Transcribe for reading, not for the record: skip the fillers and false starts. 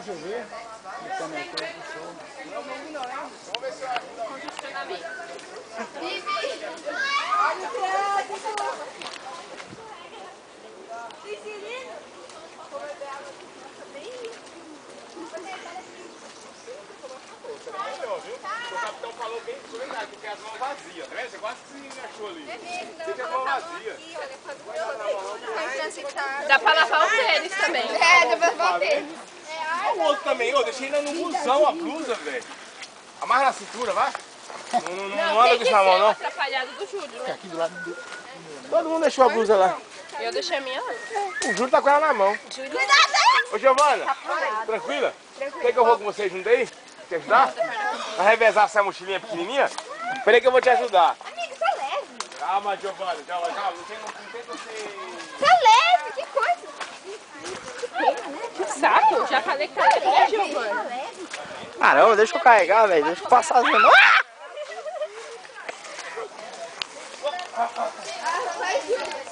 Deixa eu ver. Vamos ver se eu acho. Congestionamento. Vivi! Olha o Piscirino! O capitão falou bem verdade, porque as mãos vazias, tá vendo? Você quase se achou ali. Você tem as mãos vazias. Dá pra lavar o tênis também. É, depois vou ter. Olha o outro também, ô, deixei ainda no busão a blusa, velho. Amarra na cintura, vai. Não anda tem com que isso na mão, ser o não. atrapalhado do Júlio, né? Aqui do lado do... Todo mundo deixou a blusa lá. Eu deixei a minha lá. O Júlio tá com ela na mão. Cuidado! Ô, Giovana, tranquila? Quer que eu vou com vocês junto aí? Te ajudar? Pra revezar essa mochilinha pequenininha? Peraí que eu vou te ajudar. Amigo, tá leve. Calma, Giovana, calma. Não tem você... Tá leve, que coisa. Que saco. Já falei que tá leve, né, Giovana? Tá leve. Caramba, deixa eu carregar, velho. Deixa eu passar as mãos. Ah, vai, Júlio.